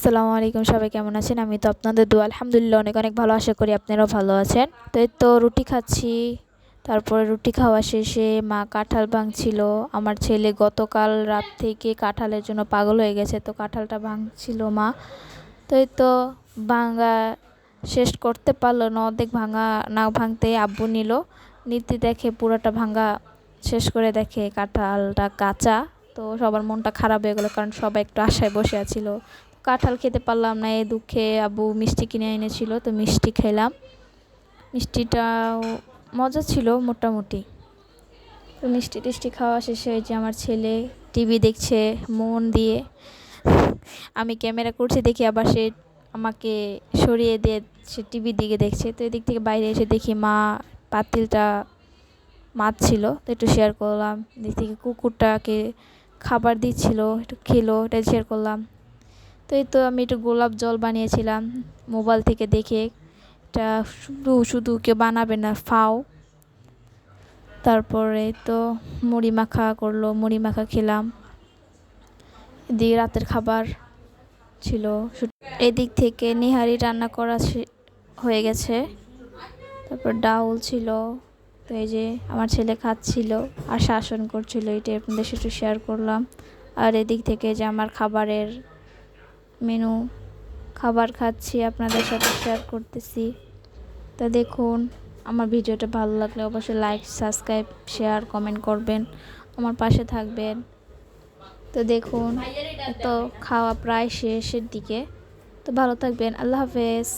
আসসালামু আলাইকুম, সবাই কেমন আছেন? আমি তো আপনাদের দোয়া আলহামদুলিল্লাহ অনেক অনেক ভালো, আশা করি আপনারাও ভালো আছেন। তো এই তো রুটি খাচ্ছি। তারপরে রুটি খাওয়া শেষে মা কাঁঠাল ভাঙছিল। আমার ছেলে গতকাল রাত থেকে কাঁঠালের জন্য পাগল হয়ে গেছে, তো কাঁঠালটা ভাঙছিল মা। তো এই তো ভাঙা শেষ করতে পারলো না, অর্ধেক ভাঙা না ভাঙতে আব্বু নিতে দেখে পুরোটা ভাঙা শেষ করে দেখে কাঁঠালটা কাঁচা। তো সবার মনটা খারাপ হয়ে গেলো, কারণ সবাই একটু আশায় বসে আছিল। কাঁঠাল খেতে পারলাম না, এই দুঃখে আব্বু মিষ্টি কিনে এনেছিল, তো মিষ্টি খেলাম। মিষ্টিটাও মজা ছিল মোটামুটি। তো মিষ্টি টিষ্টি খাওয়া শেষে হয়েছে আমার ছেলে টিভি দেখছে মন দিয়ে। আমি ক্যামেরা করছি দেখি আবার সে আমাকে সরিয়ে দিয়ে সে টিভির দিকে দেখছে। তো এদিক থেকে বাইরে এসে দেখি মা পাতিলটা মাছ ছিল, তো একটু শেয়ার করলাম। এদিক থেকে কুকুরটাকে খাবার দিচ্ছিল, একটু খেলো, এটা শেয়ার করলাম। তো এই তো আমি একটু গোলাপ জল বানিয়েছিলাম মোবাইল থেকে দেখে। এটা শুধু শুধু কেউ বানাবে না, ফাও। তারপরে তো মুড়ি মাখা করলো, মুড়ি মাখা খেলাম। এদিকে রাতের খাবার ছিল। এদিক থেকে নিহারি রান্না করা হয়ে গেছে। তারপর ডাউল ছিল। তো এই যে আমার ছেলে খাচ্ছিল আর শাসন করছিল, এটা আপনাদের সাথে শেয়ার করলাম। আর এদিক থেকে যে আমার খাবারের মেনু, খাবার খাচ্ছি, আপনাদের সাথে শেয়ার করতেছি। তা দেখুন, আমার ভিডিওটা ভালো লাগলে অবশ্যই লাইক, সাবস্ক্রাইব, শেয়ার, কমেন্ট করবেন, আমার পাশে থাকবেন। তো দেখুন, তো খাওয়া প্রায় শেষের দিকে। তো ভালো থাকবেন, আল্লাহ হাফেজ।